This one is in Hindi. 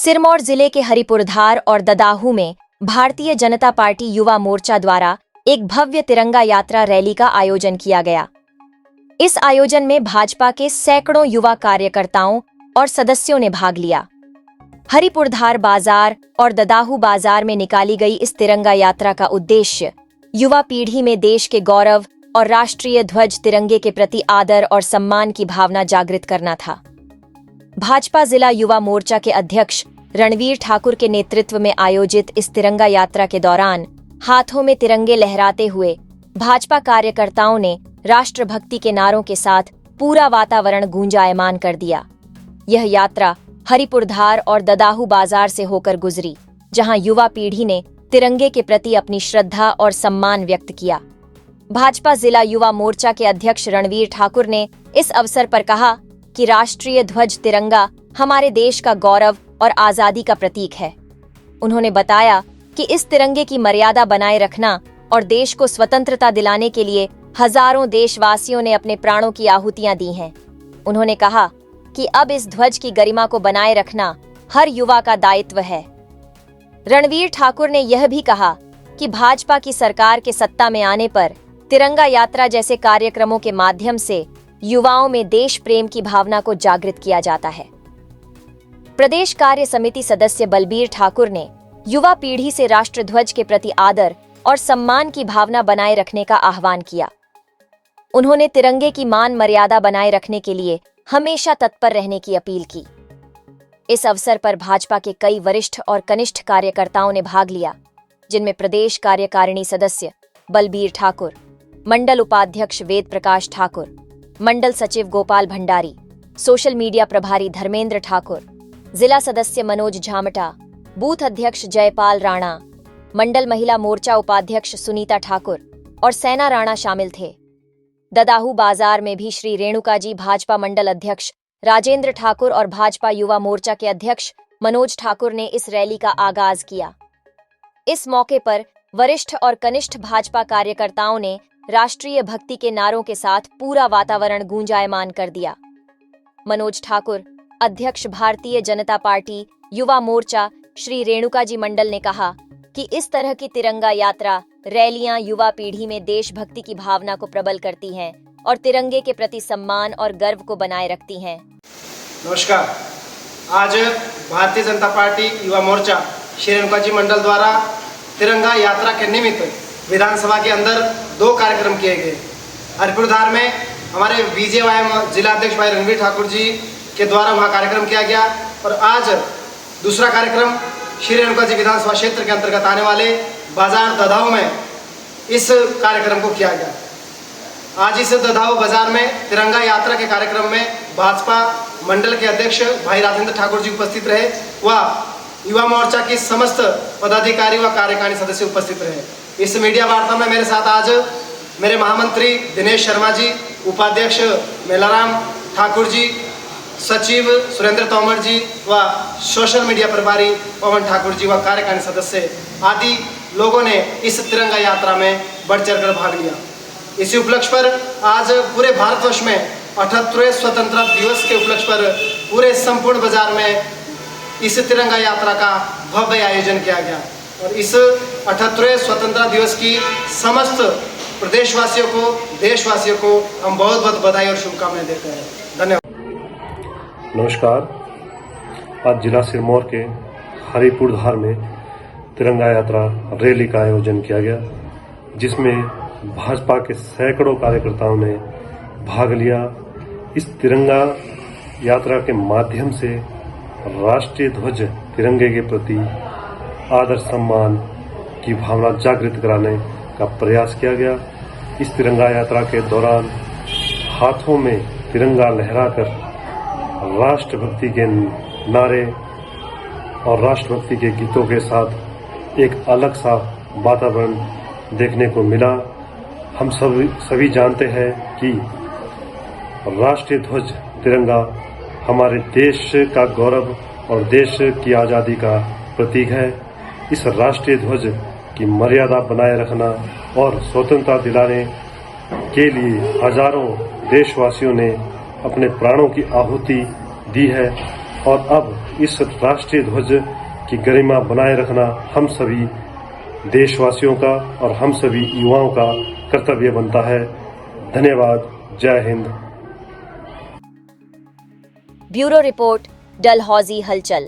सिरमौर जिले के हरिपुरधार और ददाहू में भारतीय जनता पार्टी युवा मोर्चा द्वारा एक भव्य तिरंगा यात्रा रैली का आयोजन किया गया। इस आयोजन में भाजपा के सैकड़ों युवा कार्यकर्ताओं और सदस्यों ने भाग लिया। हरिपुरधार बाजार और ददाहू बाजार में निकाली गई इस तिरंगा यात्रा का उद्देश्य युवा पीढ़ी में देश के गौरव और राष्ट्रीय ध्वज तिरंगे के प्रति आदर और सम्मान की भावना जागृत करना था। भाजपा जिला युवा मोर्चा के अध्यक्ष रणवीर ठाकुर के नेतृत्व में आयोजित इस तिरंगा यात्रा के दौरान हाथों में तिरंगे लहराते हुए भाजपा कार्यकर्ताओं ने राष्ट्रभक्ति के नारों के साथ पूरा वातावरण गूंजायमान कर दिया। यह यात्रा हरिपुरधार और ददाहू बाजार से होकर गुजरी, जहां युवा पीढ़ी ने तिरंगे के प्रति अपनी श्रद्धा और सम्मान व्यक्त किया। भाजपा जिला युवा मोर्चा के अध्यक्ष रणवीर ठाकुर ने इस अवसर पर कहा कि राष्ट्रीय ध्वज तिरंगा हमारे देश का गौरव और आजादी का प्रतीक है। उन्होंने बताया कि इस तिरंगे की मर्यादा बनाए रखना और देश को स्वतंत्रता दिलाने के लिए हजारों देशवासियों ने अपने प्राणों की आहुतियां दी हैं। उन्होंने कहा कि अब इस ध्वज की गरिमा को बनाए रखना हर युवा का दायित्व है। रणवीर ठाकुर ने यह भी कहा कि भाजपा की सरकार के सत्ता में आने पर तिरंगा यात्रा जैसे कार्यक्रमों के माध्यम से युवाओं में देश प्रेम की भावना को जागृत किया जाता है। प्रदेश कार्य समिति सदस्य बलबीर ठाकुर ने युवा पीढ़ी से राष्ट्रध्वज के प्रति आदर और सम्मान की भावना बनाए रखने का आह्वान किया। उन्होंने तिरंगे की मान मर्यादा बनाए रखने के लिए हमेशा तत्पर रहने की अपील की। इस अवसर पर भाजपा के कई वरिष्ठ और कनिष्ठ कार्यकर्ताओं ने भाग लिया, जिनमें प्रदेश कार्यकारिणी सदस्य बलबीर ठाकुर, मंडल उपाध्यक्ष वेद प्रकाश ठाकुर, मंडल सचिव गोपाल भंडारी, सोशल मीडिया प्रभारी धर्मेंद्र ठाकुर, जिला सदस्य मनोज झामटा, बूथ अध्यक्ष जयपाल राणा, मंडल महिला मोर्चा उपाध्यक्ष सुनीता ठाकुर और सैना राणा शामिल थे। ददाहू बाजार में भी श्री रेणुकाजी भाजपा मंडल अध्यक्ष राजेंद्र ठाकुर और भाजपा युवा मोर्चा के अध्यक्ष मनोज ठाकुर ने इस रैली का आगाज किया। इस मौके पर वरिष्ठ और कनिष्ठ भाजपा कार्यकर्ताओं ने राष्ट्रीय भक्ति के नारों के साथ पूरा वातावरण गूंजायमान कर दिया। मनोज ठाकुर, अध्यक्ष भारतीय जनता पार्टी युवा मोर्चा श्री रेणुकाजी मंडल ने कहा कि इस तरह की तिरंगा यात्रा रैलियां युवा पीढ़ी में देशभक्ति की भावना को प्रबल करती हैं और तिरंगे के प्रति सम्मान और गर्व को बनाए रखती हैं। नमस्कार। आज भारतीय जनता पार्टी युवा मोर्चा श्री रेणुकाजी मंडल द्वारा तिरंगा यात्रा के निमित्त विधानसभा के अंदर 2 कार्यक्रम किए गए। हरिपुरधार में हमारे बीजेवाईएम जिला अध्यक्ष भाई रणवीर ठाकुर जी के द्वारा वहाँ कार्यक्रम किया गया और आज दूसरा कार्यक्रम श्री रेणुकाजी विधानसभा क्षेत्र के अंतर्गत आने वाले बाजार ददाहू में इस कार्यक्रम को किया गया। आज इस ददाहू बाजार में तिरंगा यात्रा के कार्यक्रम में भाजपा मंडल के अध्यक्ष भाई राजेंद्र ठाकुर जी उपस्थित रहे व युवा मोर्चा की समस्त पदाधिकारी व कार्यकारिणी सदस्य उपस्थित रहे। इस मीडिया वार्ता में मेरे साथ आज मेरे महामंत्री दिनेश शर्मा जी, उपाध्यक्ष मेलाराम ठाकुर जी, सचिव सुरेंद्र तोमर जी व सोशल मीडिया प्रभारी पवन ठाकुर जी व कार्यकारिणी सदस्य आदि लोगों ने इस तिरंगा यात्रा में बढ़ चढ़कर भाग लिया। इसी उपलक्ष्य पर आज पूरे भारतवर्ष में 78वें स्वतंत्रता दिवस के उपलक्ष्य पर पूरे संपूर्ण बाजार में इस तिरंगा यात्रा का भव्य आयोजन किया गया और इस 78वें स्वतंत्रता दिवस की समस्त प्रदेशवासियों को, देशवासियों को हम बहुत बहुत बधाई और शुभकामनाएं देते हैं। धन्यवाद। नमस्कार। आज जिला सिरमौर के हरिपुरधार में तिरंगा यात्रा रैली का आयोजन किया गया, जिसमें भाजपा के सैकड़ों कार्यकर्ताओं ने भाग लिया। इस तिरंगा यात्रा के माध्यम से राष्ट्रीय ध्वज तिरंगे के प्रति आदर सम्मान की भावना जागृत कराने का प्रयास किया गया। इस तिरंगा यात्रा के दौरान हाथों में तिरंगा लहराकर राष्ट्रभक्ति के नारे और राष्ट्रभक्ति के गीतों के साथ एक अलग सा वातावरण देखने को मिला। हम सभी जानते हैं कि राष्ट्रीय ध्वज तिरंगा हमारे देश का गौरव और देश की आज़ादी का प्रतीक है। इस राष्ट्रीय ध्वज की मर्यादा बनाए रखना और स्वतंत्रता दिलाने के लिए हजारों देशवासियों ने अपने प्राणों की आहुति दी है। और अब इस राष्ट्रीय ध्वज की गरिमा बनाए रखना हम सभी देशवासियों का और हम सभी युवाओं का कर्तव्य बनता है। धन्यवाद। जय हिंद। ब्यूरो रिपोर्ट, डलहौजी हलचल।